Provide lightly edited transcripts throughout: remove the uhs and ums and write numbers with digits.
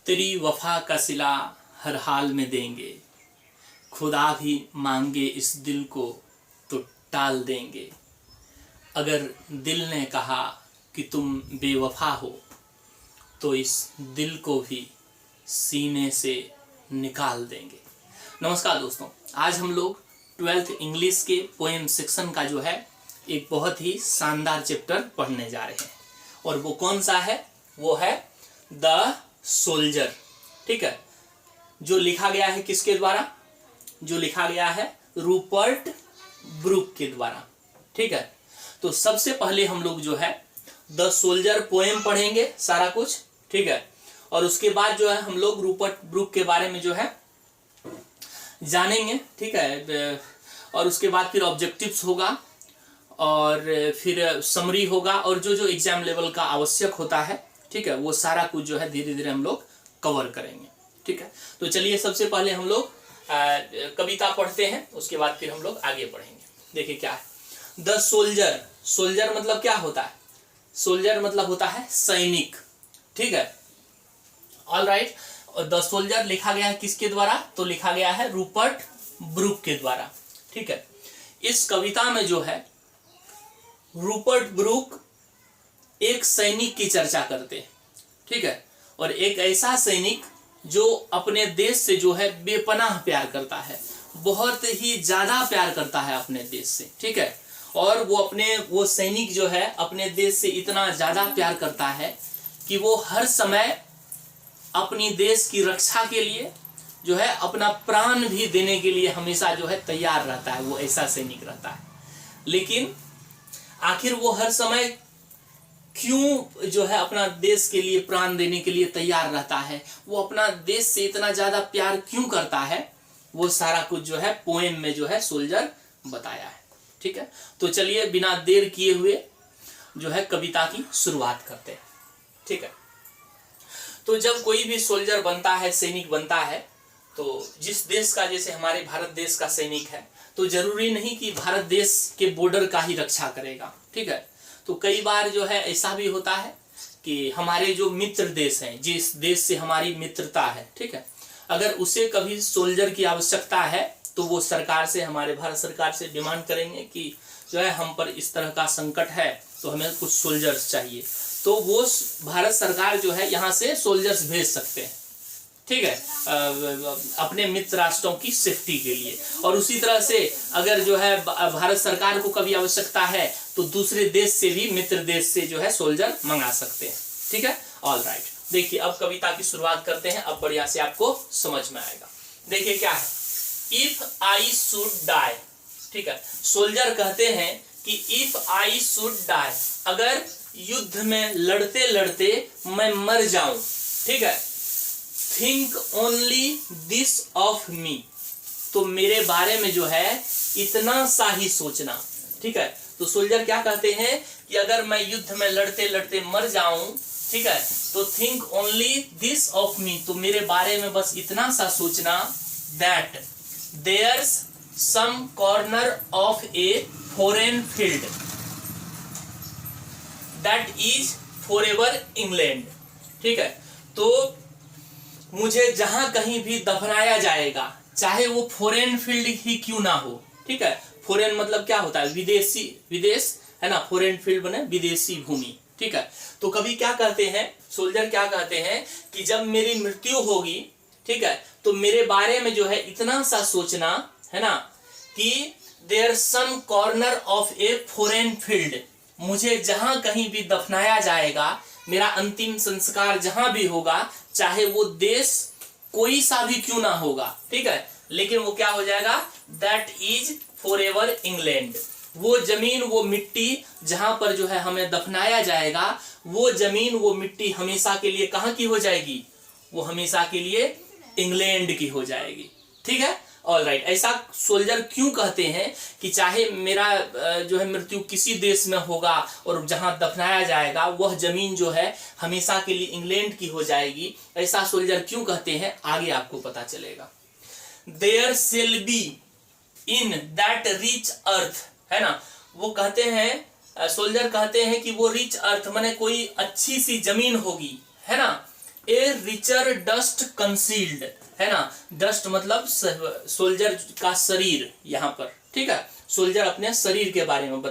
तेरी वफा का सिला हर हाल में देंगे, खुदा भी मांगे इस दिल को तो टाल देंगे। अगर दिल ने कहा कि तुम बेवफा हो तो इस दिल को भी सीने से निकाल देंगे। नमस्कार दोस्तों, आज हम लोग 12th इंग्लिश के पोएम सेक्शन का जो है एक बहुत ही शानदार चैप्टर पढ़ने जा रहे हैं और वो कौन सा है? वो है द सोल्जर। ठीक है, जो लिखा गया है किसके द्वारा? जो लिखा गया है रूपर्ट ब्रूक के द्वारा। ठीक है, तो सबसे पहले हम लोग जो है द सोल्जर पोएम पढ़ेंगे सारा कुछ। ठीक है, और उसके बाद जो है हम लोग रूपर्ट ब्रूक के बारे में जो है जानेंगे। ठीक है, और उसके बाद फिर ऑब्जेक्टिव्स होगा और फिर समरी होगा और जो जो एग्जाम लेवल का आवश्यक होता है, ठीक है, वो सारा कुछ जो है धीरे धीरे हम लोग कवर करेंगे। ठीक है, तो चलिए सबसे पहले हम लोग कविता पढ़ते हैं, उसके बाद फिर हम लोग आगे पढ़ेंगे। देखिए क्या है द सोल्जर। सोल्जर मतलब क्या होता है? सोल्जर मतलब होता है सैनिक। ठीक है, ऑल राइट। और द सोल्जर लिखा गया है किसके द्वारा? तो लिखा गया है रूपर्ट ब्रूक के द्वारा। ठीक है, इस कविता में जो है रूपर्ट ब्रूक एक सैनिक की चर्चा करते हैं। ठीक है, और एक ऐसा सैनिक जो अपने देश से जो है बेपनाह प्यार करता है, बहुत ही ज्यादा प्यार करता है अपने देश से। ठीक है, और वो सैनिक जो है अपने देश से इतना ज्यादा प्यार करता है कि वो हर समय अपनी देश की रक्षा के लिए जो है अपना प्राण भी देने के लिए हमेशा जो है तैयार रहता है। वो ऐसा सैनिक रहता है। लेकिन आखिर वो हर समय क्यों जो है अपना देश के लिए प्राण देने के लिए तैयार रहता है? वो अपना देश से इतना ज्यादा प्यार क्यों करता है? वो सारा कुछ जो है पोएम में जो है सोल्जर बताया है। ठीक है, तो चलिए बिना देर किए हुए जो है कविता की शुरुआत करते हैं। ठीक है, तो जब कोई भी सोल्जर बनता है, सैनिक बनता है, तो जिस देश का, जैसे हमारे भारत देश का सैनिक है, तो जरूरी नहीं कि भारत देश के बॉर्डर का ही रक्षा करेगा। ठीक है, तो कई बार जो है ऐसा भी होता है कि हमारे जो मित्र देश हैं, जिस देश से हमारी मित्रता है, ठीक है, अगर उसे कभी सोल्जर की आवश्यकता है तो वो सरकार से, हमारे भारत सरकार से डिमांड करेंगे कि जो है हम पर इस तरह का संकट है तो हमें कुछ सोल्जर्स चाहिए, तो वो भारत सरकार जो है यहाँ से सोल्जर्स भेज सकते हैं। ठीक है, अपने मित्र राष्ट्रों की सेफ्टी के लिए। और उसी तरह से अगर जो है भारत सरकार को कभी आवश्यकता है तो दूसरे देश से भी, मित्र देश से जो है सोल्जर मंगा सकते हैं। ठीक है, ऑल राइट। देखिए अब कविता की शुरुआत करते हैं, अब बढ़िया से आपको समझ में आएगा। देखिए क्या है, इफ आई शुड डाई। ठीक है, सोल्जर कहते हैं कि इफ आई शुड डाई, अगर युद्ध में लड़ते लड़ते मैं मर जाऊं, ठीक है, think only this of me, तो मेरे बारे में जो है इतना सा ही सोचना। ठीक है, तो सोल्जर क्या कहते हैं कि अगर मैं युद्ध में लड़ते लड़ते मर जाऊं, ठीक है, तो think only this of me, तो मेरे बारे में बस इतना सा सोचना, that there's some corner of a foreign field that is forever England. ठीक है, तो मुझे जहां कहीं भी दफनाया जाएगा, चाहे वो फॉरेन फील्ड ही क्यों ना हो। ठीक है, फॉरेन मतलब क्या होता है? विदेशी, विदेश है ना, फॉरेन फील्ड बने विदेशी भूमि। ठीक है, तो कभी क्या कहते हैं सोल्जर, क्या कहते हैं कि जब मेरी मृत्यु होगी, ठीक है, तो मेरे बारे में जो है इतना सा सोचना, है ना, कि there some corner of a foreign field, मुझे जहां कहीं भी दफनाया जाएगा, मेरा अंतिम संस्कार जहां भी होगा, चाहे वो देश कोई सा भी क्यों ना होगा, ठीक है, लेकिन वो क्या हो जाएगा? दैट इज फॉरएवर इंग्लैंड, वो जमीन, वो मिट्टी जहां पर जो है हमें दफनाया जाएगा, वो जमीन, वो मिट्टी हमेशा के लिए कहां की हो जाएगी? वो हमेशा के लिए इंग्लैंड की हो जाएगी। ठीक है, ऑल राइट। ऐसा सोल्जर क्यों कहते हैं कि चाहे मेरा जो है मृत्यु किसी देश में होगा और जहां दफनाया जाएगा वह जमीन जो है हमेशा के लिए इंग्लैंड की हो जाएगी, ऐसा सोल्जर क्यों कहते हैं आगे आपको पता चलेगा। There shall be in that rich earth, है ना, वो कहते हैं, सोल्जर कहते हैं कि वो रिच अर्थ माने कोई अच्छी सी जमीन होगी, है ना, ए रिचर डस्ट कंसील्ड, है ना, डस्ट मतलब सोल्जर का शरीर यहाँ पर, ठीक है, सोल्जर अपने शरीर के बारे में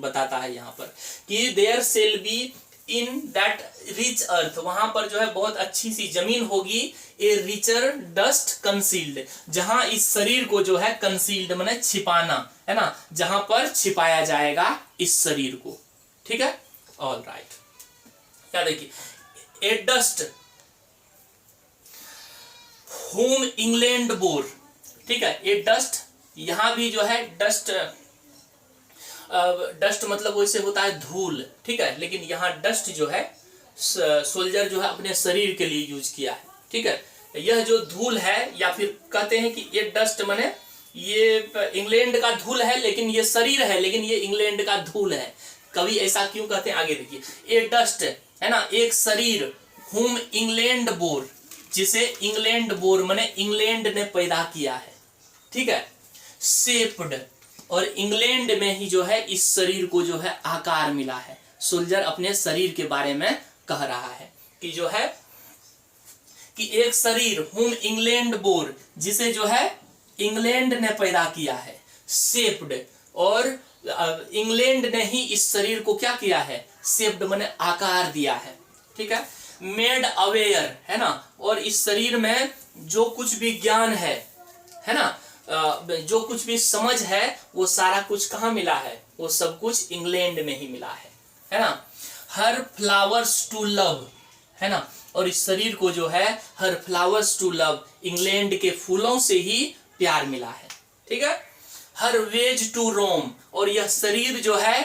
बताता है यहाँ पर कि there shall be in that rich earth, वहां पर जो है बहुत अच्छी सी जमीन होगी, ए रिचर डस्ट कंसील्ड, जहां इस शरीर को जो है कंसील्ड माने छिपाना, है ना, जहां पर छिपाया जाएगा इस शरीर को, ठीक है। ऑल राइट, क्या देखिए, ए डस्ट होम इंग्लैंड बोर, ठीक है, ये डस्ट, यहां भी जो है डस्ट, डस्ट मतलब वैसे होता है धूल, ठीक है, लेकिन यहाँ डस्ट जो है सोल्जर जो है अपने शरीर के लिए यूज किया है, ठीक है। यह जो धूल है, या फिर कहते हैं कि ये डस्ट माने ये इंग्लैंड का धूल है, लेकिन ये शरीर है, लेकिन ये इंग्लैंड का धूल है। कभी ऐसा क्यों कहते हैं, आगे देखिए, ये डस्ट है ना, एक शरीर, हुम इंग्लैंड बोर, जिसे इंग्लैंड बोर माने इंग्लैंड ने पैदा किया है, ठीक है, शेप्ड, और इंग्लैंड में ही जो है इस शरीर को जो है आकार मिला है। सोल्जर अपने शरीर के बारे में कह रहा है कि जो है कि एक शरीर, हुम इंग्लैंड बोर, जिसे जो है इंग्लैंड ने पैदा किया है, शेप्ड, और इंग्लैंड ने ही इस शरीर को क्या किया है, शेप्ड माने आकार दिया है, ठीक है, मेड अवेयर, है ना, और इस शरीर में जो कुछ भी ज्ञान है ना, जो कुछ भी समझ है, वो सारा कुछ कहाँ मिला है, वो सब कुछ इंग्लैंड में ही मिला है ना। हर फ्लावर्स टू लव, है ना, और इस शरीर को जो है हर फ्लावर्स टू लव, इंग्लैंड के फूलों से ही प्यार मिला है, ठीक है। हर वेज टू रोम, और यह शरीर जो है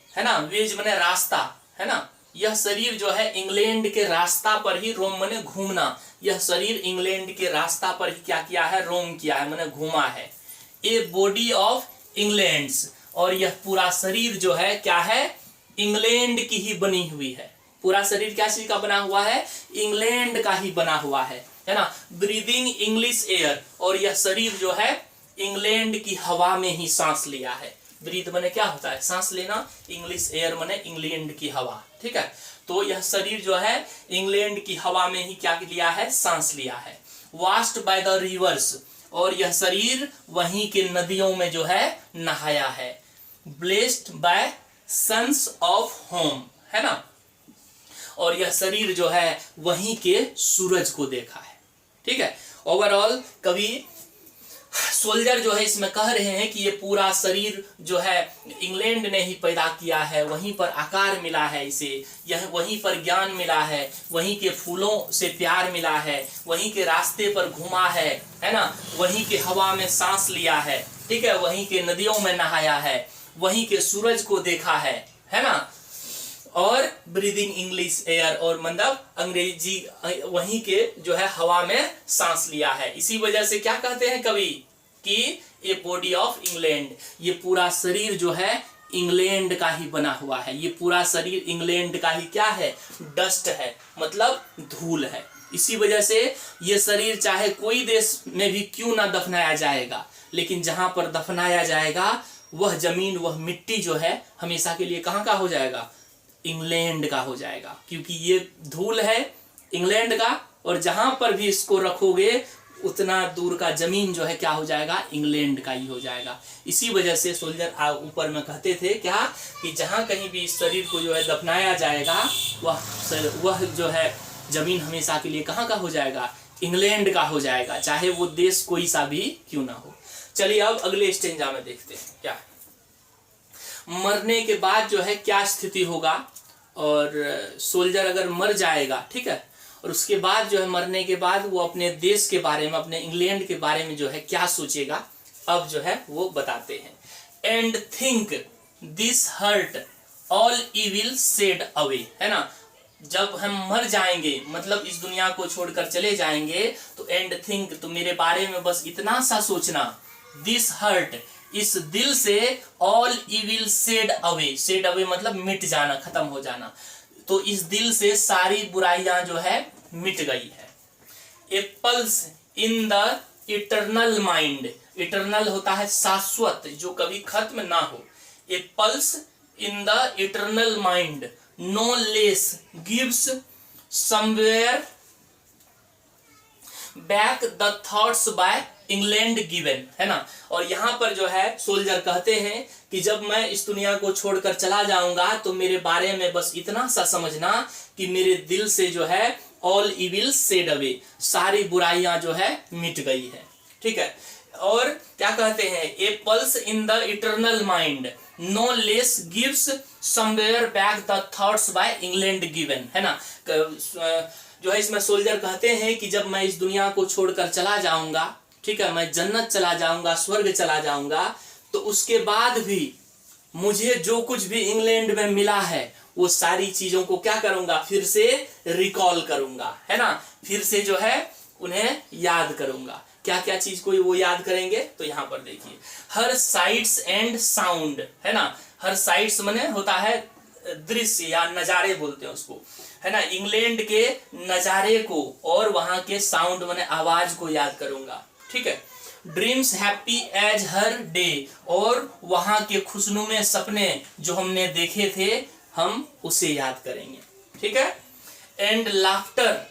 ना, वेज माने रास्ता, है ना, यह शरीर जो है इंग्लैंड के रास्ता पर ही, रोम माने घूमना, यह शरीर इंग्लैंड के रास्ता पर ही क्या किया है, रोम किया है, माने घूमा है। ए बॉडी ऑफ इंग्लैंड्स, और यह पूरा शरीर जो है क्या है, इंग्लैंड की ही बनी हुई है। पूरा शरीर क्या चीज का बना हुआ है, इंग्लैंड का ही बना हुआ है ना। ब्रीदिंग इंग्लिश एयर, और यह शरीर जो है इंग्लैंड की हवा में ही सांस लिया है। ब्रीथ माने क्या होता है, सांस लेना, इंग्लिश एयर माने इंग्लैंड की हवा, ठीक है। तो यह शरीर जो है इंग्लैंड की हवा में ही क्या लिया है, सांस लिया है। वाश्ड बाय द रिवर्स, और यह शरीर वहीं के नदियों में जो है नहाया है। Blessed by suns of home, है ना, और यह शरीर जो है वहीं के सूरज को देखा है, ठीक है। ओवरऑल कवि सोल्जर जो है इसमें कह रहे हैं कि ये पूरा शरीर जो है इंग्लैंड ने ही पैदा किया है, वहीं पर आकार मिला है इसे, यह वहीं पर ज्ञान मिला है, वहीं के फूलों से प्यार मिला है, वहीं के रास्ते पर घूमा है ना, वहीं के हवा में सांस लिया है, ठीक है, वहीं के नदियों में नहाया है, वहीं के सूरज को देखा है ना, और ब्रीदिंग इंग्लिश एयर, और मतलब अंग्रेजी वहीं के जो है हवा में सांस लिया है। इसी वजह से क्या कहते हैं कवि कि ये बॉडी ऑफ इंग्लैंड, ये पूरा शरीर जो है इंग्लैंड का ही बना हुआ है, ये पूरा शरीर इंग्लैंड का ही क्या है, डस्ट है, मतलब धूल है। इसी वजह से ये शरीर चाहे कोई देश में भी क्यों ना दफनाया जाएगा, लेकिन जहां पर दफनाया जाएगा वह जमीन, वह मिट्टी जो है हमेशा के लिए कहाँ का हो जाएगा, इंग्लैंड का हो जाएगा, क्योंकि ये धूल है इंग्लैंड का, और जहां पर भी इसको रखोगे उतना दूर का जमीन जो है क्या हो जाएगा, इंग्लैंड का ही हो जाएगा। इसी वजह से सोल्जर ऊपर में कहते थे क्या, कि जहां कहीं भी इस शरीर को जो है दफनाया जाएगा वह जो है जमीन हमेशा के लिए कहाँ का हो जाएगा, इंग्लैंड का हो जाएगा, चाहे वो देश कोई सा भी क्यों ना हो। चलिए अब अगले स्टेंजा में देखते हैं क्या है, मरने के बाद जो है क्या स्थिति होगा, और सोल्जर अगर मर जाएगा, ठीक है, और उसके बाद जो है मरने के बाद वो अपने देश के बारे में, अपने इंग्लैंड के बारे में जो है क्या सोचेगा, अब जो है वो बताते हैं। And think this heart all evil shed away, है ना, जब हम मर जाएंगे, मतलब इस दुनिया को छोड़कर चले जाएंगे, तो एंड थिंक, तो मेरे बारे में बस इतना सा सोचना, दिस हर्ट, इस दिल से, ऑल इविल सेड अवे मतलब मिट जाना, खत्म हो जाना, तो इस दिल से सारी बुराइयां जो है मिट गई है। A pulse in the eternal mind, eternal होता है शाश्वत, जो कभी खत्म ना हो। A pulse in the eternal mind no less gives somewhere back the thoughts by England given, है ना। और यहाँ पर जो है सोल्जर कहते हैं कि जब मैं इस दुनिया को छोड़कर चला जाऊंगा तो मेरे बारे में बस इतना सा समझना कि मेरे दिल से जो है ऑल इविल सेड अवे, सारी बुराइयां जो है मिट गई है, ठीक है। और क्या कहते हैं, a pulse in the eternal mind no less gives somewhere back the thoughts by England given, है ना। जो है इसमें सोल्जर कहते हैं कि जब मैं इस दुनिया को छोड़कर चला जाऊंगा, ठीक है, मैं जन्नत चला जाऊंगा, स्वर्ग चला जाऊंगा, तो उसके बाद भी मुझे जो कुछ भी इंग्लैंड में मिला है वो सारी चीजों को क्या करूंगा, फिर से रिकॉल करूंगा, है ना, फिर से जो है उन्हें याद करूंगा। क्या क्या चीज को वो याद करेंगे, तो यहाँ पर देखिए, हर साइट्स एंड साउंड, है ना। हर साइट्स माने होता है दृश्य या नजारे बोलते हैं उसको, है ना। इंग्लैंड के नजारे को और वहां के साउंड माने आवाज को याद करूंगा, ठीक है। ड्रीम्स हैप्पी एज हर डे, और वहां के खुशनुमे सपने जो हमने देखे थे हम उसे याद करेंगे, ठीक है। एंड लाफ्टर,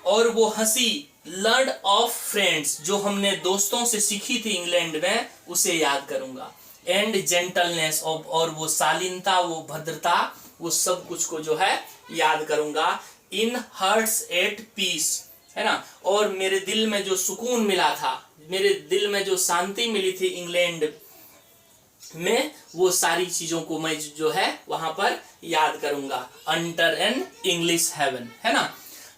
और वो हंसी लर्न ऑफ फ्रेंड्स जो हमने दोस्तों से सीखी थी इंग्लैंड में उसे याद करूंगा। एंड जेंटलनेस, और वो शालीनता, वो भद्रता, वो सब कुछ को जो है याद करूंगा। इन हर्ट्स एट पीस, है ना। और मेरे दिल में जो सुकून मिला था, मेरे दिल में जो शांति मिली थी इंग्लैंड में, वो सारी चीजों को मैं जो है वहां पर याद करूंगा। अंडर एन इंग्लिश हेवन, है ना।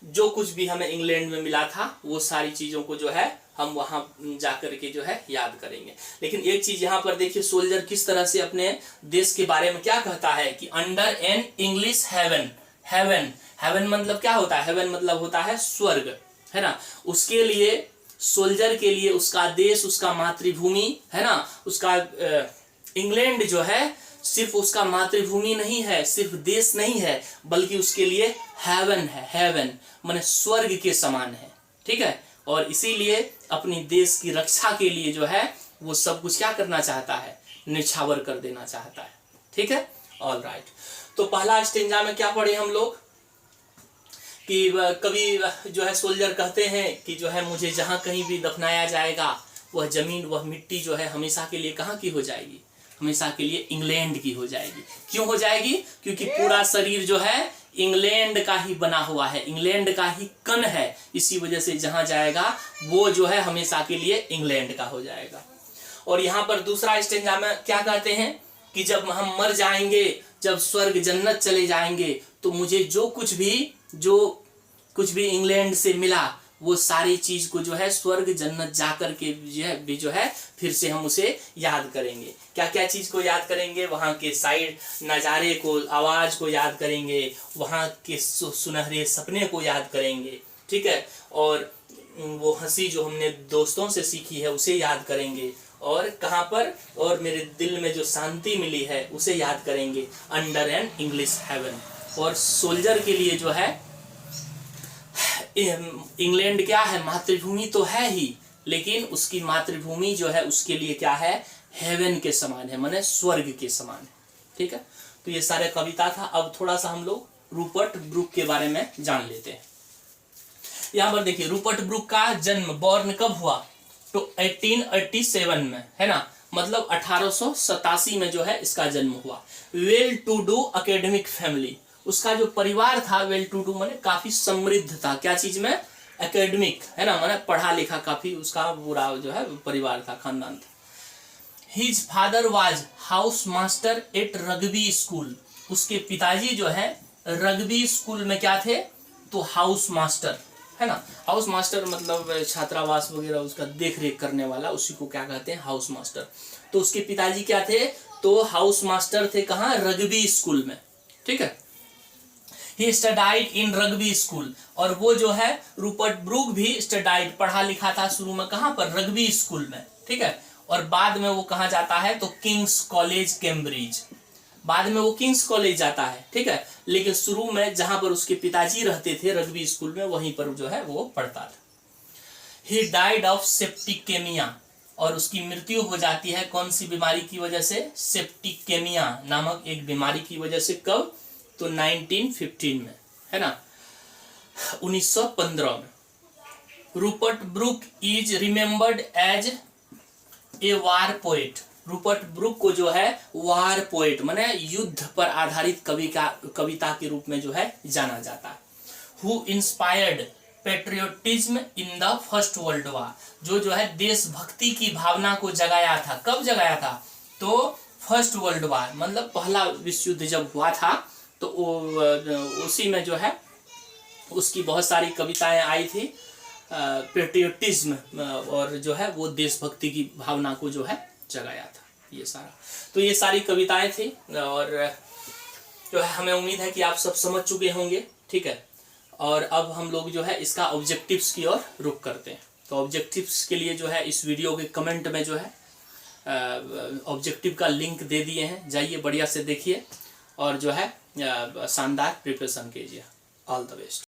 जो कुछ भी हमें इंग्लैंड में मिला था वो सारी चीजों को जो है हम वहां जाकर के जो है याद करेंगे। लेकिन एक चीज यहाँ पर देखिए, सोल्जर किस तरह से अपने देश के बारे में क्या कहता है कि under an English heaven, heaven, heaven मतलब क्या होता है, हेवन मतलब होता है स्वर्ग, है ना। उसके लिए, सोल्जर के लिए उसका देश, उसका मातृभूमि, है ना, उसका इंग्लैंड जो है सिर्फ उसका मातृभूमि नहीं है, सिर्फ देश नहीं है, बल्कि उसके लिए हेवन है, हेवन माने स्वर्ग के समान है, ठीक है। और इसीलिए अपनी देश की रक्षा के लिए जो है वो सब कुछ क्या करना चाहता है, निछावर कर देना चाहता है, ठीक है। ऑल राइट, तो पहला स्टेंजा में क्या पढ़े हम लोग कि कभी जो है सोल्जर कहते हैं कि जो है मुझे जहां कहीं भी दफनाया जाएगा वह जमीन, वह मिट्टी जो है हमेशा के लिए कहाँ की हो जाएगी, हमेशा के लिए इंग्लैंड की हो जाएगी। क्यों हो जाएगी, क्योंकि पूरा शरीर जो है इंग्लैंड का ही बना हुआ है, इंग्लैंड का ही कण है, इसी वजह से जहां जाएगा वो जो है हमेशा के लिए इंग्लैंड का हो जाएगा। और यहाँ पर दूसरा स्टेंजा में क्या कहते हैं कि जब हम मर जाएंगे, जब स्वर्ग जन्नत चले जाएंगे, तो मुझे जो कुछ भी इंग्लैंड से मिला वो सारी चीज को जो है स्वर्ग जन्नत जाकर के जो है फिर से हम उसे याद करेंगे। क्या क्या चीज को याद करेंगे, वहां के साइड नज़ारे को, आवाज को याद करेंगे, वहां के सुनहरे सपने को याद करेंगे, ठीक है। और वो हंसी जो हमने दोस्तों से सीखी है उसे याद करेंगे, और कहाँ पर, और मेरे दिल में जो शांति मिली है उसे याद करेंगे, अंडर एन इंग्लिश हेवन। और सोल्जर के लिए जो है इंग्लैंड क्या है, मातृभूमि तो है ही, लेकिन उसकी मातृभूमि जो है उसके लिए क्या है, हेवन के समान है, माने स्वर्ग के समान है, ठीक है। तो ये सारे कविता था। अब थोड़ा सा हम लोग रूपर्ट ब्रूक के बारे में जान लेते हैं। यहाँ पर देखिए, रूपर्ट ब्रूक का जन्म, बॉर्न कब हुआ, तो 1887 में, है ना, मतलब 1887 में जो है इसका जन्म हुआ। Well to do academic family, उसका जो परिवार था वेल टू डू माने काफी समृद्ध था, क्या चीज में, एकेडमिक, है ना, माने पढ़ा लिखा काफी उसका पूरा जो है परिवार था, खानदान था। His father was house master at Rugby school, उसके पिताजी जो है रग्बी स्कूल में क्या थे, तो हाउस मास्टर, है ना। हाउस मास्टर मतलब छात्रावास वगैरह उसका देख रेख करने वाला, उसी को क्या कहते हैं, हाउस मास्टर। तो उसके पिताजी क्या थे, तो हाउस मास्टर थे, कहाँ, रग्बी स्कूल में, ठीक है। ही स्टडाइड इन रग्बी स्कूल, और वो जो है रूपर्ट ब्रूक भी स्टडाइड, पढ़ा लिखा था शुरू में कहाँ पर, रग्बी स्कूल में, ठीक है। और बाद में वो कहाँ जाता है, तो किंग्स कॉलेज कैम्ब्रिज, बाद में वो किंग्स कॉलेज जाता है, ठीक है। लेकिन शुरू में जहां पर उसके पिताजी रहते थे रग्बी स्कूल में, वहीं पर जो है वो पढ़ता था। ही डाइड ऑफ सेप्टिकेमिया, और उसकी मृत्यु हो जाती है कौन सी बीमारी की वजह से, सेप्टिकेमिया नामक एक बीमारी की वजह से। कब, तो 1915 में, है ना, 1915 में। Rupert Brooke is remembered as a war poet. Rupert Brooke को जो है वार पोएट माने युद्ध पर आधारित कविता के रूप में जो है जाना जाता है। Who inspired patriotism in the first world war, जो है देशभक्ति की भावना को जगाया था। कब जगाया था? तो फर्स्ट वर्ल्ड वार मतलब पहला विश्व युद्ध जब हुआ था तो उसी में जो है उसकी बहुत सारी कविताएं आई थी, पेट्रियोटिज्म और जो है वो देशभक्ति की भावना को जो है जगाया था। ये सारा तो ये सारी कविताएं थी और जो है हमें उम्मीद है कि आप सब समझ चुके होंगे। ठीक है, और अब हम लोग जो है इसका ऑब्जेक्टिव्स की ओर रुख करते हैं। तो ऑब्जेक्टिव्स के लिए जो है इस वीडियो के कमेंट में जो है ऑब्जेक्टिव का लिंक दे दिए हैं, जाइए बढ़िया से देखिए और जो है शानदार प्रिपरेशन कीजिए। All the best.